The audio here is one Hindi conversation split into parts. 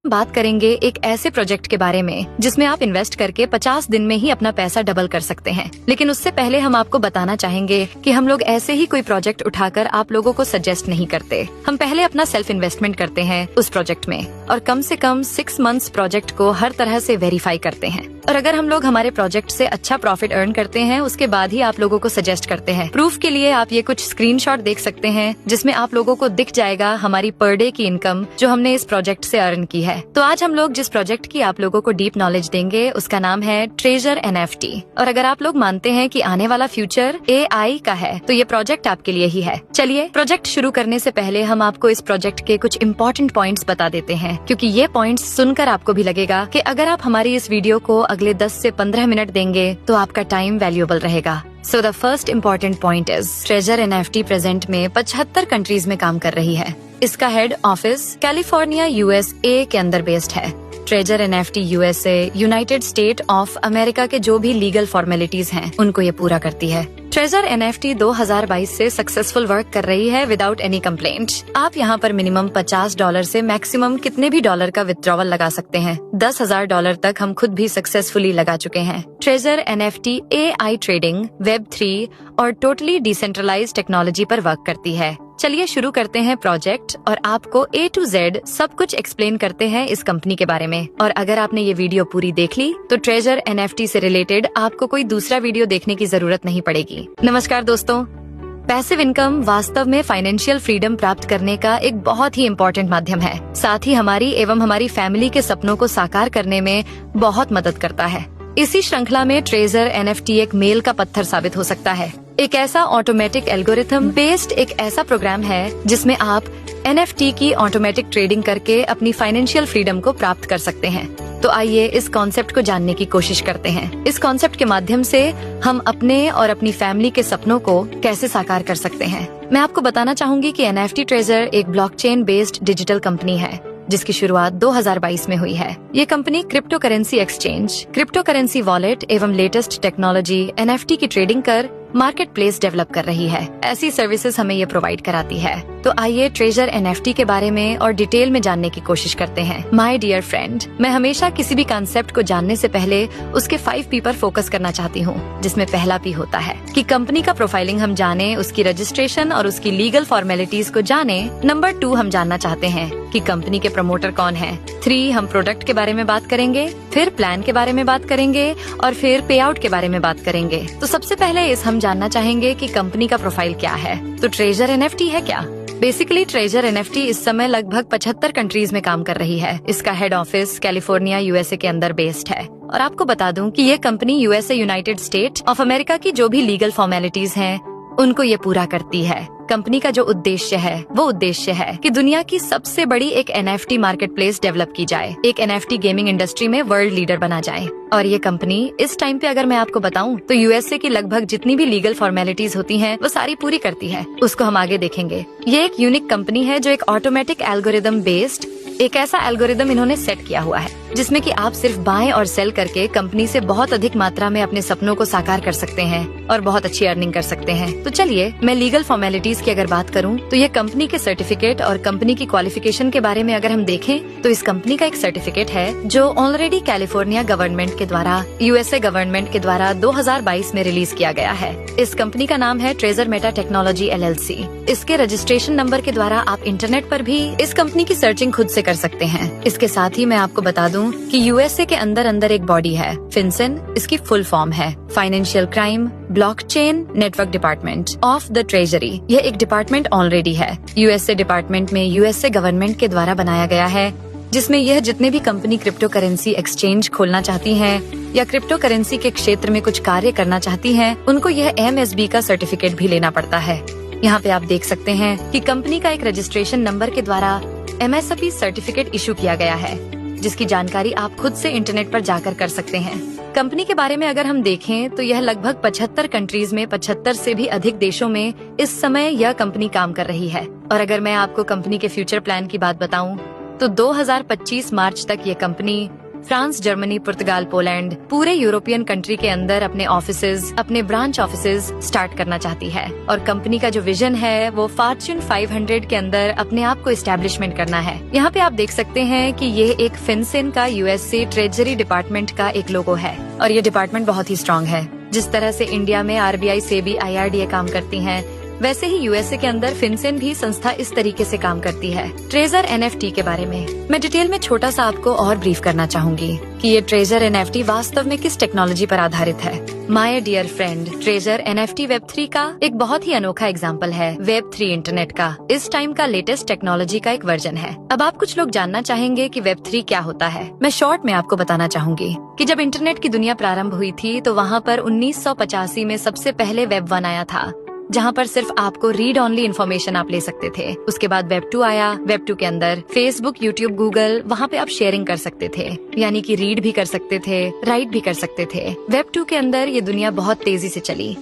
बात करेंगे एक ऐसे प्रोजेक्ट के बारे में जिसमें आप इन्वेस्ट करके 50 दिन में ही अपना पैसा डबल कर सकते हैं। लेकिन उससे पहले हम आपको बताना चाहेंगे कि हम लोग ऐसे ही कोई प्रोजेक्ट उठाकर आप लोगों को सजेस्ट नहीं करते। हम पहले अपना सेल्फ इन्वेस्टमेंट करते हैं उस प्रोजेक्ट में और कम से कम 6 मंथ्स प्रोजेक्ट को हर तरह से वेरीफाई करते हैं। और अगर हम लोग हमारे प्रोजेक्ट से अच्छा प्रॉफिट अर्न करते हैं उसके बाद ही आप लोगों को सजेस्ट करते हैं। प्रूफ के लिए आप ये कुछ स्क्रीनशॉट देख सकते हैं जिसमें आप लोगों को दिख जाएगा हमारी पर डे की इनकम जो हमने इस प्रोजेक्ट से अर्न की है। तो आज हम लोग जिस प्रोजेक्ट की आप लोगों को डीप नॉलेज देंगे उसका नाम है ट्रेजर NFT। और अगर आप लोग मानते हैं कि आने वाला फ्यूचर AI का है तो ये प्रोजेक्ट आपके लिए ही है। चलिए प्रोजेक्ट शुरू करने से पहले हम आपको इस प्रोजेक्ट के कुछ इम्पोर्टेंट पॉइंट्स बता देते हैं, क्योंकि ये पॉइंट्स सुनकर आपको भी लगेगा कि अगर आप हमारी इस वीडियो को अगले 10 से 15 मिनट देंगे तो आपका टाइम वैल्यूएबल रहेगा। So the first important point is treasure NFT present में 75 कंट्रीज में काम कर रही है। इसका हेड ऑफिस कैलिफोर्निया USA के अंदर बेस्ड है। Treasure NFT USA United state of America के जो भी लीगल फॉर्मेलिटीज हैं उनको ये पूरा करती है। ट्रेजर NFT 2022 से सक्सेसफुल वर्क कर रही है विदाउट एनी कंप्लेंट। आप यहाँ पर मिनिमम $50 से मैक्सिमम कितने भी डॉलर का विथड्रॉवल लगा सकते हैं। $10,000 तक हम खुद भी सक्सेसफुली लगा चुके हैं। Treasure NFT AI trading, Web3 और टोटली डिसेंट्रलाइज्ड टेक्नोलॉजी पर वर्क करती है। चलिए शुरू करते हैं प्रोजेक्ट और आपको A to Z सब कुछ एक्सप्लेन करते हैं इस कंपनी के बारे में। और अगर आपने ये वीडियो पूरी देख ली तो ट्रेजर NFT से रिलेटेड आपको कोई दूसरा वीडियो देखने की जरूरत नहीं पड़ेगी। नमस्कार दोस्तों, पैसिव इनकम वास्तव में फाइनेंशियल फ्रीडम प्राप्त करने का एक बहुत ही इम्पोर्टेंट माध्यम है। साथ ही हमारी एवं हमारी फैमिली के सपनों को साकार करने में बहुत मदद करता है। इसी श्रृंखला में ट्रेजर NFT एक मेल का पत्थर साबित हो सकता है। एक ऐसा ऑटोमेटिक एल्गोरिथम बेस्ड एक ऐसा प्रोग्राम है जिसमें आप NFT की ऑटोमेटिक ट्रेडिंग करके अपनी फाइनेंशियल फ्रीडम को प्राप्त कर सकते हैं। तो आइए इस कॉन्सेप्ट को जानने की कोशिश करते हैं। इस कॉन्सेप्ट के माध्यम से हम अपने और अपनी फैमिली के सपनों को कैसे साकार कर सकते हैं। मैं आपको बताना चाहूंगी कि NFT ट्रेजर एक ब्लॉकचेन बेस्ड डिजिटल कंपनी है जिसकी शुरुआत 2022 में हुई है। ये company crypto currency exchange, crypto currency wallet एवं लेटेस्ट टेक्नोलॉजी NFT की ट्रेडिंग कर मार्केट प्लेस डेवलप कर रही है। ऐसी सर्विसेज हमें ये प्रोवाइड कराती है। तो आइए ट्रेजर NFT के बारे में और डिटेल में जानने की कोशिश करते हैं। माय डियर फ्रेंड, मैं हमेशा किसी भी कॉन्सेप्ट को जानने से पहले उसके 5 P पर फोकस करना चाहती हूँ, जिसमें पहला P होता है कि कंपनी का प्रोफाइलिंग हम जाने, उसकी रजिस्ट्रेशन और उसकी लीगल फॉर्मेलिटीज को जाने। नंबर 2 हम जानना चाहते हैं कि कंपनी के प्रमोटर कौन है। 3 हम प्रोडक्ट के बारे में बात करेंगे, फिर प्लान के बारे में बात करेंगे और फिर पे आउट के बारे में बात करेंगे। तो सबसे पहले हम जानना चाहेंगे कि कंपनी का प्रोफाइल क्या है। तो ट्रेजर NFT है क्या? बेसिकली ट्रेजर NFT इस समय लगभग 75 कंट्रीज में काम कर रही है। इसका हेड ऑफिस कैलिफोर्निया USA के अंदर बेस्ड है। और आपको बता दूं कि ये company USA United state of America की जो भी लीगल फॉर्मेलिटीज हैं उनको ये पूरा करती है। कंपनी का जो उद्देश्य है वो उद्देश्य है कि दुनिया की सबसे बड़ी एक NFT मार्केट प्लेस डेवलप की जाए, एक NFT गेमिंग इंडस्ट्री में वर्ल्ड लीडर बना जाए। और ये कंपनी इस टाइम पे अगर मैं आपको बताऊं तो USA की लगभग जितनी भी लीगल फॉर्मेलिटीज होती हैं वो सारी पूरी करती है। उसको हम आगे देखेंगे। ये एक यूनिक कंपनी है जो एक ऑटोमेटिक एल्गोरिदम बेस्ड एक ऐसा एल्गोरिदम इन्होंने सेट किया हुआ है जिसमें कि आप सिर्फ बाय और सेल करके कंपनी से बहुत अधिक मात्रा में अपने सपनों को साकार कर सकते हैं और बहुत अच्छी अर्निंग कर सकते हैं। तो चलिए मैं लीगल फॉर्मेलिटीज की अगर बात करूं तो ये कंपनी के सर्टिफिकेट और कंपनी की क्वालिफिकेशन के बारे में अगर हम देखें तो इस कंपनी का एक सर्टिफिकेट है जो ऑलरेडी कैलिफोर्निया गवर्नमेंट के द्वारा USA गवर्नमेंट के द्वारा 2022 में रिलीज किया गया है। इस कंपनी का नाम है ट्रेजर मेटा टेक्नोलॉजी LLC। इसके रजिस्ट्रेशन नंबर के द्वारा आप इंटरनेट पर भी इस कंपनी की सर्चिंग खुद से कर सकते हैं। इसके साथ ही मैं आपको बता दूं कि USA के अंदर एक बॉडी है FinCEN। इसकी फुल फॉर्म है financial crime blockchain network department of the treasury. यह एक डिपार्टमेंट ऑलरेडी है USA डिपार्टमेंट में USA गवर्नमेंट के द्वारा बनाया गया है, जिसमें यह जितने भी कंपनी क्रिप्टो करेंसी एक्सचेंज खोलना चाहती हैं या क्रिप्टो करेंसी के क्षेत्र में कुछ कार्य करना चाहती हैं, उनको यह MSB का सर्टिफिकेट भी लेना पड़ता है। यहाँ पे आप देख सकते हैं कि कंपनी का एक रजिस्ट्रेशन नंबर के द्वारा MSB सर्टिफिकेट इशू किया गया है, जिसकी जानकारी आप खुद से इंटरनेट पर जाकर कर सकते हैं। कंपनी के बारे में अगर हम देखें तो यह लगभग 75 कंट्रीज में 75 से भी अधिक देशों में इस समय यह कंपनी काम कर रही है। और अगर मैं आपको कंपनी के फ्यूचर प्लान की बात बताऊं तो 2025 मार्च तक ये कंपनी फ्रांस, जर्मनी, पुर्तगाल, पोलैंड, पूरे यूरोपियन कंट्री के अंदर अपने ऑफिसेज, अपने ब्रांच ऑफिसेज स्टार्ट करना चाहती है। और कंपनी का जो विजन है वो फॉर्च्यून 500 के अंदर अपने आप को एस्टेब्लिशमेंट करना है। यहाँ पे आप देख सकते हैं कि ये एक फिनसेन का यूएसए ट्रेजरी डिपार्टमेंट का एक लोगो है और ये डिपार्टमेंट बहुत ही स्ट्रॉन्ग है। जिस तरह से इंडिया में आरबीआई, सेबी, आईआरडीए काम करती हैं, वैसे ही यूएसए के अंदर फिनसेन भी संस्था इस तरीके से काम करती है। ट्रेजर एनएफटी के बारे में मैं डिटेल में छोटा सा आपको और ब्रीफ करना चाहूंगी कि ये ट्रेजर एनएफटी वास्तव में किस टेक्नोलॉजी पर आधारित है। My dear friend, treasure NFT web 3 का एक बहुत ही अनोखा एग्जाम्पल है। वेब 3 इंटरनेट का इस टाइम का लेटेस्ट टेक्नोलॉजी का एक वर्जन है। अब आप कुछ लोग जानना चाहेंगे कि वेब 3 क्या होता है। मैं शॉर्ट में आपको बताना चाहूंगी कि जब इंटरनेट की दुनिया प्रारंभ हुई थी तो वहाँ पर 1985 में सबसे पहले वेब 1 आया था, जहाँ पर सिर्फ आपको रीड ऑनली इन्फॉर्मेशन आप ले सकते थे। उसके बाद वेब 2 आया। वेब 2 के अंदर फेसबुक, यूट्यूब, गूगल, वहाँ पे आप शेयरिंग कर सकते थे, यानी कि रीड भी कर सकते थे, राइट भी कर सकते थे। वेब 2 के अंदर ये दुनिया बहुत तेजी से चली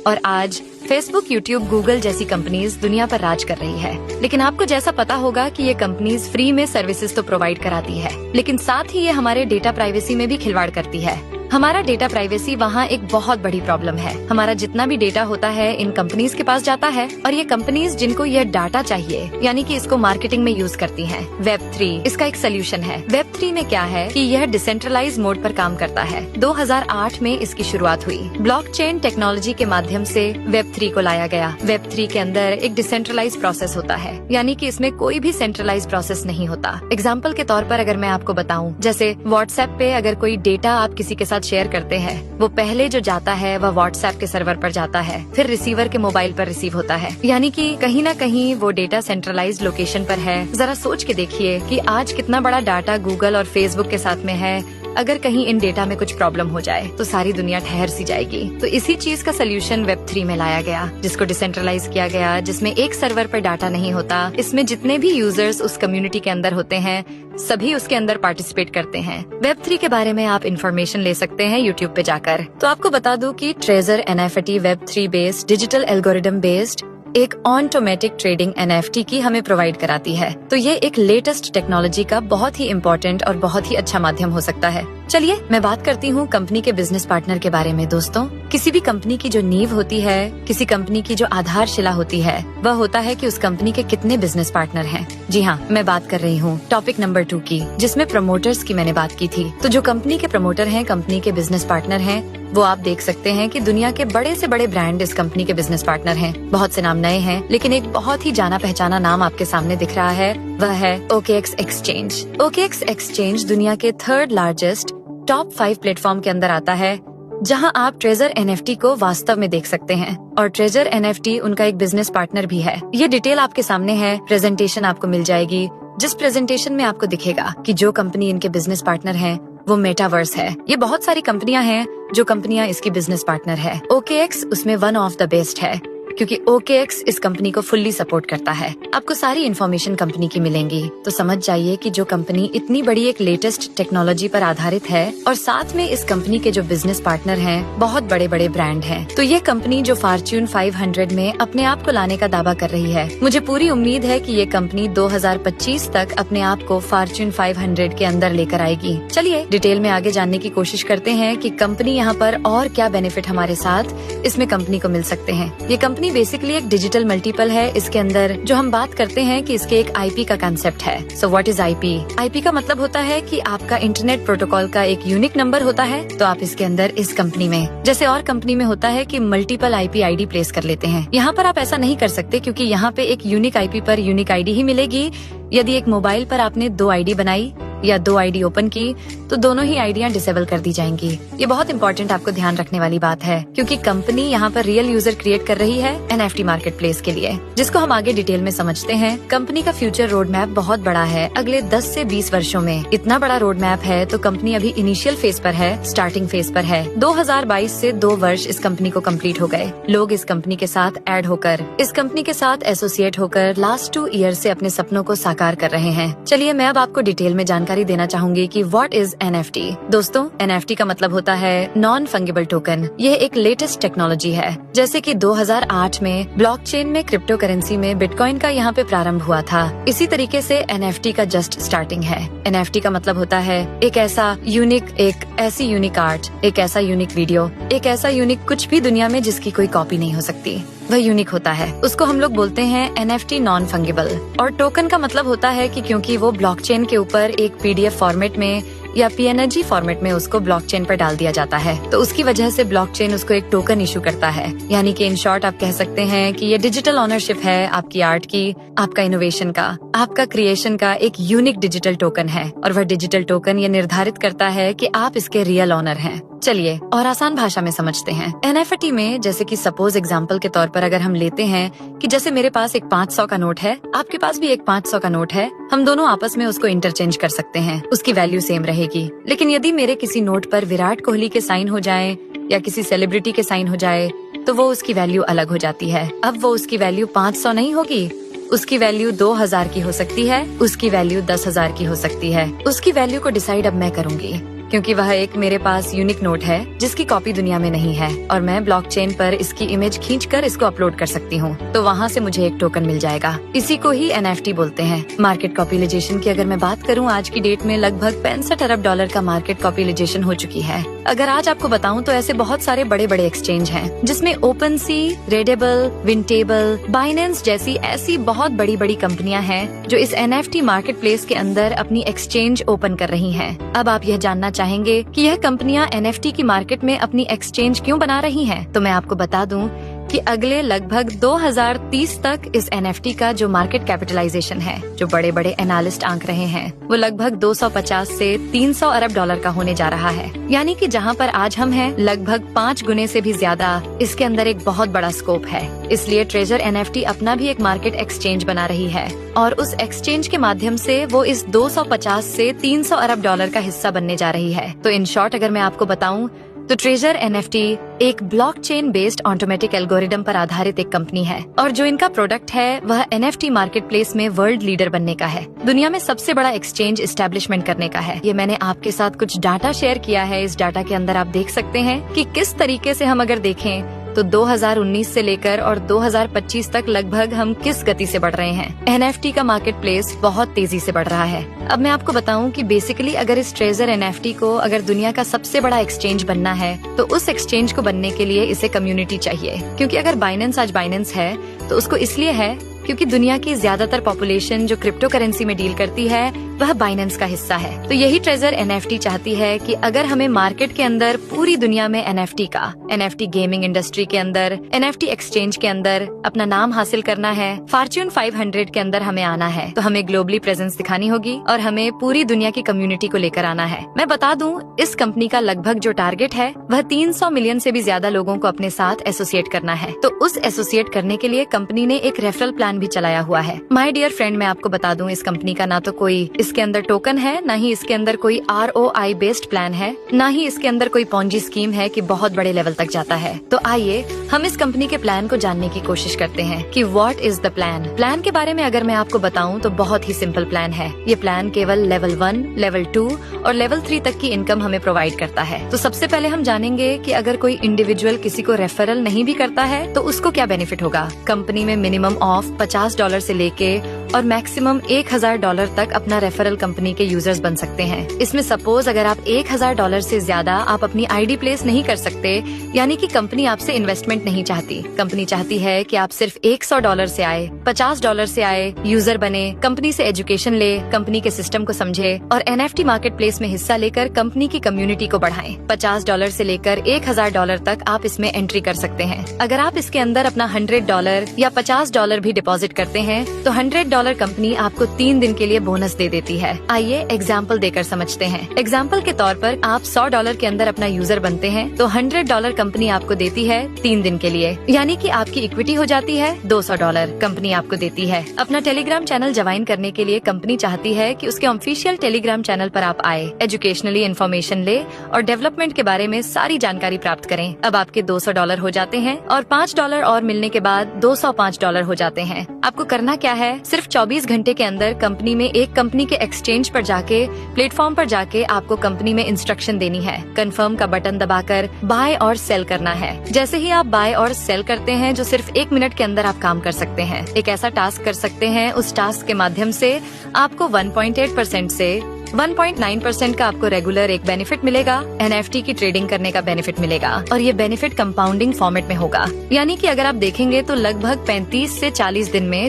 और आज फेसबुक, यूट्यूब, गूगल जैसी कंपनीज दुनिया पर राज कर रही है। लेकिन आपको जैसा पता होगा कि ये कंपनीज फ्री में सर्विसेज तो प्रोवाइड कराती है, लेकिन साथ ही ये हमारे डेटा प्राइवेसी में भी खिलवाड़ करती है। हमारा डेटा प्राइवेसी वहाँ एक बहुत बड़ी प्रॉब्लम है। हमारा जितना भी डेटा होता है इन कंपनीज के पास जाता है और ये कंपनीज जिनको यह डाटा चाहिए, यानी कि इसको मार्केटिंग में यूज करती हैं। वेब 3 इसका एक सोल्यूशन है। वेब 3 में क्या है कि यह डिसेंट्रलाइज मोड पर काम करता है। 2008 में इसकी शुरुआत हुई। ब्लॉकचेन टेक्नोलॉजी के माध्यम से वेब 3 को लाया गया। वेब 3 के अंदर एक डिसेंट्रलाइज प्रोसेस होता है, यानी कि इसमें कोई भी सेंट्रलाइज प्रोसेस नहीं होता। एग्जाम्पल के तौर पर अगर मैं आपको बताऊं, जैसे व्हाट्सएप पे अगर कोई डेटा आप किसी के साथ शेयर करते हैं, वो पहले जो जाता है वह व्हाट्सएप के सर्वर पर जाता है, फिर रिसीवर के मोबाइल पर रिसीव होता है, यानी कि कहीं ना कहीं वो डेटा सेंट्रलाइज्ड लोकेशन पर है। जरा सोच के देखिए कि आज कितना बड़ा डाटा गूगल और फेसबुक के साथ में है। अगर कहीं इन डेटा में कुछ प्रॉब्लम हो जाए तो सारी दुनिया ठहर सी जाएगी। तो इसी चीज का सोल्यूशन वेब 3 में लाया गया, जिसको डिसेंट्रलाइज किया गया, जिसमें एक सर्वर पर डाटा नहीं होता। इसमें जितने भी यूजर्स उस कम्युनिटी के अंदर होते हैं सभी उसके अंदर पार्टिसिपेट करते हैं। वेब 3 के बारे में आप इन्फॉर्मेशन ले सकते हैं यूट्यूब पे जाकर। तो आपको बता दूं कि treasure NFT web 3 based digital algorithm based एक ऑटोमेटिक ट्रेडिंग एनएफटी की हमें प्रोवाइड कराती है। तो ये एक लेटेस्ट टेक्नोलॉजी का बहुत ही इम्पोर्टेंट और बहुत ही अच्छा माध्यम हो सकता है। चलिए मैं बात करती हूँ कंपनी के बिजनेस पार्टनर के बारे में। दोस्तों, किसी भी कंपनी की जो नींव होती है, किसी कंपनी की जो आधारशिला होती है, वह होता है कि उस कंपनी के कितने बिजनेस पार्टनर हैं। जी हाँ, मैं बात कर रही हूँ टॉपिक नंबर 2 की, जिसमें प्रमोटर्स की मैंने बात की थी। तो जो कंपनी के प्रमोटर हैं, कंपनी के बिजनेस पार्टनर हैं, वो आप देख सकते हैं कि दुनिया के बड़े से बड़े ब्रांड इस कंपनी के बिजनेस पार्टनर हैं। बहुत से नाम नए हैं, लेकिन एक बहुत ही जाना पहचाना नाम आपके सामने दिख रहा है, वह है OKX एक्सचेंज। OKX एक्सचेंज दुनिया के 3rd लार्जेस्ट टॉप 5 प्लेटफॉर्म के अंदर आता है, जहां आप ट्रेजर एनएफटी को वास्तव में देख सकते हैं। और ट्रेजर एनएफटी उनका एक बिजनेस पार्टनर भी है। ये डिटेल आपके सामने है, प्रेजेंटेशन आपको मिल जाएगी, जिस प्रेजेंटेशन में आपको दिखेगा कि जो कंपनी इनके बिजनेस पार्टनर है वो मेटावर्स है। ये बहुत सारी कंपनियां हैं जो कंपनियां इसकी बिजनेस पार्टनर है। OKX उसमें वन ऑफ द बेस्ट है, क्योंकि OKX इस कंपनी को फुल्ली सपोर्ट करता है। आपको सारी इन्फॉर्मेशन कंपनी की मिलेंगी, तो समझ जाइए कि जो कंपनी इतनी बड़ी एक लेटेस्ट टेक्नोलॉजी पर आधारित है और साथ में इस कंपनी के जो बिजनेस पार्टनर हैं बहुत बड़े बड़े ब्रांड हैं, तो ये कंपनी जो फॉर्च्यून 500 में अपने आप को लाने का दावा कर रही है, मुझे पूरी उम्मीद है कि ये कंपनी 2025 तक अपने आप को फॉर्च्यून 500 के अंदर लेकर आएगी। चलिए डिटेल में आगे जानने की कोशिश करते हैं कि कंपनी यहाँ पर और क्या बेनिफिट हमारे साथ इसमें कंपनी को मिल सकते हैं। ये कंपनी बेसिकली एक डिजिटल मल्टीपल है। इसके अंदर जो हम बात करते हैं कि इसके एक आईपी का कंसेप्ट है। So what is IP? IP का मतलब होता है कि आपका इंटरनेट प्रोटोकॉल का एक यूनिक नंबर होता है। तो आप इसके अंदर इस कंपनी में, जैसे और कंपनी में होता है कि मल्टीपल आईपी आईडी प्लेस कर लेते हैं, यहाँ पर आप ऐसा नहीं कर सकते, क्योंकि यहाँ पे एक यूनिक आईपी पर यूनिक आईडी ही मिलेगी। यदि एक मोबाइल पर आपने 2 आईडी बनाई या 2 आईडी ओपन की तो दोनों ही आईडियां डिसेबल कर दी जाएंगी। ये बहुत इंपॉर्टेंट आपको ध्यान रखने वाली बात है, क्योंकि कंपनी यहाँ पर रियल यूजर क्रिएट कर रही है एनएफटी मार्केट प्लेस के लिए, जिसको हम आगे डिटेल में समझते हैं। कंपनी का फ्यूचर रोड मैप बहुत बड़ा है। अगले 10 से 20 वर्षों में इतना बड़ा रोड मैप है, तो कंपनी अभी इनिशियल फेज पर है, स्टार्टिंग फेज पर है। 2022 से 2 वर्ष इस कंपनी को कंप्लीट हो गए। लोग इस कंपनी के साथ ऐड होकर, इस कंपनी के साथ एसोसिएट होकर लास्ट 2 ईयर से अपने सपनों को साकार कर रहे हैं। चलिए मैं अब आपको डिटेल में जानकारी जानकारी देना चाहूंगी कि व्हाट इज NFT। दोस्तों, NFT का मतलब होता है नॉन फंगिबल टोकन। यह एक लेटेस्ट टेक्नोलॉजी है। जैसे कि 2008 में ब्लॉकचेन में क्रिप्टो करेंसी में बिटकॉइन का यहाँ पे प्रारंभ हुआ था, इसी तरीके से NFT का जस्ट स्टार्टिंग है। NFT का मतलब होता है एक ऐसा यूनिक, एक ऐसी यूनिक आर्ट, एक ऐसा यूनिक वीडियो, एक ऐसा यूनिक कुछ भी दुनिया में जिसकी कोई कॉपी नहीं हो सकती, वह यूनिक होता है। उसको हम लोग बोलते हैं NFT नॉन फंगिबल। और टोकन का मतलब होता है कि क्योंकि वो ब्लॉकचेन के ऊपर एक PDF फॉर्मेट में या PNG फॉर्मेट में उसको ब्लॉकचेन पर डाल दिया जाता है, तो उसकी वजह से ब्लॉकचेन उसको एक टोकन इशू करता है। यानी कि इन शॉर्ट आप कह सकते हैं कि ये डिजिटल ऑनरशिप है आपकी आर्ट की, आपका इनोवेशन का, आपका क्रिएशन का एक यूनिक डिजिटल टोकन है। और वह डिजिटल टोकन ये निर्धारित करता है कि आप इसके रियल ऑनर हैं। चलिए और आसान भाषा में समझते हैं। NFT में जैसे कि सपोज एग्जांपल के तौर पर अगर हम लेते हैं कि जैसे मेरे पास एक 500 का नोट है, आपके पास भी एक 500 का नोट है, हम दोनों आपस में उसको इंटरचेंज कर सकते हैं, उसकी वैल्यू सेम रहेगी। लेकिन यदि मेरे किसी नोट पर विराट कोहली के साइन हो जाए या किसी सेलिब्रिटी के साइन हो जाए तो वो उसकी वैल्यू अलग हो जाती है। अब वो उसकी वैल्यू 500 नहीं होगी, उसकी वैल्यू 2000 की हो सकती है, उसकी वैल्यू 10,000 की हो सकती है। उसकी वैल्यू को डिसाइड अब मैं करूंगी, क्योंकि वह एक मेरे पास यूनिक नोट है जिसकी कॉपी दुनिया में नहीं है और मैं ब्लॉकचेन पर इसकी इमेज खींचकर इसको अपलोड कर सकती हूँ, तो वहाँ से मुझे एक टोकन मिल जाएगा। इसी को ही NFT बोलते हैं। मार्केट कैपिटलाइजेशन की अगर मैं बात करूँ, आज की डेट में लगभग 65 अरब डॉलर का मार्केट कैपिटलाइजेशन हो चुकी है। अगर आज आपको बताऊँ तो ऐसे बहुत सारे बड़े बड़े एक्सचेंज हैं, जिसमें OpenSea, रेडेबल, विंटेबल, बाइनेंस जैसी ऐसी बहुत बड़ी बड़ी कंपनियां हैं जो इस NFT मार्केट प्लेस के अंदर अपनी एक्सचेंज ओपन कर रही हैं। अब आप यह जानना चाहेंगे कि यह कंपनियां NFT की मार्केट में अपनी एक्सचेंज क्यों बना रही हैं? तो मैं आपको बता दूं कि अगले लगभग 2030 तक इस NFT का जो मार्केट कैपिटलाइजेशन है, जो बड़े बड़े एनालिस्ट आंक रहे हैं, वो लगभग 250 से 300 अरब डॉलर का होने जा रहा है। यानी कि जहां पर आज हम हैं, लगभग 5 गुने से भी ज्यादा इसके अंदर एक बहुत बड़ा स्कोप है। इसलिए ट्रेजर NFT अपना भी एक मार्केट एक्सचेंज बना रही है और उस एक्सचेंज के माध्यम से वो इस 250 से 300 अरब डॉलर का हिस्सा बनने जा रही है। तो इन शॉर्ट अगर मैं आपको बताऊं तो ट्रेजर NFT एक ब्लॉकचेन बेस्ड ऑटोमेटिक एल्गोरिदम पर आधारित एक कंपनी है और जो इनका प्रोडक्ट है वह NFT मार्केट प्लेस में वर्ल्ड लीडर बनने का है, दुनिया में सबसे बड़ा एक्सचेंज एस्टेब्लिशमेंट करने का है। ये मैंने आपके साथ कुछ डाटा शेयर किया है। इस डाटा के अंदर आप देख सकते हैं कि किस तरीके से हम अगर देखें तो 2019 से लेकर और 2025 तक लगभग हम किस गति से बढ़ रहे हैं। NFT का मार्केट प्लेस बहुत तेजी से बढ़ रहा है। अब मैं आपको बताऊं कि बेसिकली अगर इस ट्रेजर NFT को अगर दुनिया का सबसे बड़ा एक्सचेंज बनना है तो उस एक्सचेंज को बनने के लिए इसे कम्युनिटी चाहिए। क्योंकि अगर बाइनेंस आज बाइनेंस है तो उसको इसलिए है क्योंकि दुनिया की ज्यादातर पॉपुलेशन जो क्रिप्टो करेंसी में डील करती है वह बाइनेंस का हिस्सा है। तो यही ट्रेजर NFT चाहती है कि अगर हमें मार्केट के अंदर पूरी दुनिया में NFT गेमिंग इंडस्ट्री के अंदर, NFT एक्सचेंज के अंदर अपना नाम हासिल करना है, फॉर्च्यून 500 के अंदर हमें आना है, तो हमें ग्लोबली प्रेजेंस दिखानी होगी और हमें पूरी दुनिया की कम्युनिटी को लेकर आना है। मैं बता दूं, इस कंपनी का लगभग जो टारगेट है वह 300 मिलियन से भी ज्यादा लोगों को अपने साथ एसोसिएट करना है। तो उस एसोसिएट करने के लिए कंपनी ने एक रेफरल प्लान भी चलाया हुआ है। माय डियर फ्रेंड, मैं आपको बता दूं, इस कंपनी का ना तो कोई इसके अंदर टोकन है, ना ही इसके अंदर कोई ROI बेस्ड प्लान है, ना ही इसके अंदर कोई पॉन्जी स्कीम है कि बहुत बड़े लेवल तक जाता है। तो आइए हम इस कंपनी के प्लान को जानने की कोशिश करते हैं कि what is the plan. Plan के बारे में अगर मैं आपको बताऊं तो बहुत ही सिंपल प्लान है। ये प्लान केवल लेवल 1, लेवल 2 और लेवल 3 तक की इनकम हमें प्रोवाइड करता है। तो सबसे पहले हम जानेंगे कि अगर कोई इंडिविजुअल किसी को रेफरल नहीं भी करता है तो उसको क्या बेनिफिट होगा। कंपनी में मिनिमम ऑफ $50 से लेके और मैक्सिमम $1000 तक अपना रेफरल कंपनी के यूजर्स बन सकते हैं। इसमें सपोज अगर आप $1000 से ज्यादा आप अपनी ID प्लेस नहीं कर सकते, यानी कि कंपनी आपसे इन्वेस्टमेंट नहीं चाहती। कंपनी चाहती है कि आप सिर्फ $100 से आए, $50 से आए, यूजर बने, कंपनी से एजुकेशन ले, कंपनी के सिस्टम को समझे और NFT मार्केट प्लेस में हिस्सा लेकर कंपनी की कम्युनिटी को बढ़ाएं। $50 से लेकर $1000 तक आप इसमें एंट्री कर सकते हैं। अगर आप इसके अंदर अपना $100 या $50 भी डिपॉजिट करते हैं तो $100 कंपनी आपको 3 दिन के लिए बोनस दे देती है। आइए एग्जाम्पल देकर समझते हैं। एग्जाम्पल के तौर पर आप $100 के अंदर अपना यूजर बनते हैं तो $100 कंपनी आपको देती है 3 दिन के लिए, यानी कि आपकी इक्विटी हो जाती है $200 कंपनी आपको देती है। अपना टेलीग्राम चैनल ज्वाइन करने के लिए कंपनी चाहती है कि उसके ऑफिशियल टेलीग्राम चैनल पर आप आए, एजुकेशनली इन्फॉर्मेशन ले और डेवलपमेंट के बारे में सारी जानकारी प्राप्त करें। अब आपके $200 हो जाते हैं और $5 और मिलने के बाद $205 हो जाते हैं। आपको करना क्या है, सिर्फ 24 घंटे के अंदर कंपनी में एक कंपनी के एक्सचेंज पर जाके प्लेटफॉर्म पर जाके आपको कंपनी में इंस्ट्रक्शन देनी है। कंफर्म का बटन दबाकर बाय और सेल करना है। जैसे ही आप बाय और सेल करते हैं, जो सिर्फ 1 मिनट के अंदर आप काम कर सकते हैं, एक ऐसा टास्क कर सकते हैं, उस टास्क के माध्यम से आपको 1.8% से 1.9% का आपको रेगुलर एक बेनिफिट मिलेगा। NFT की ट्रेडिंग करने का बेनिफिट मिलेगा और ये बेनिफिट कंपाउंडिंग फॉर्मेट में होगा। यानी कि अगर आप देखेंगे तो लगभग 35 से 40 दिन में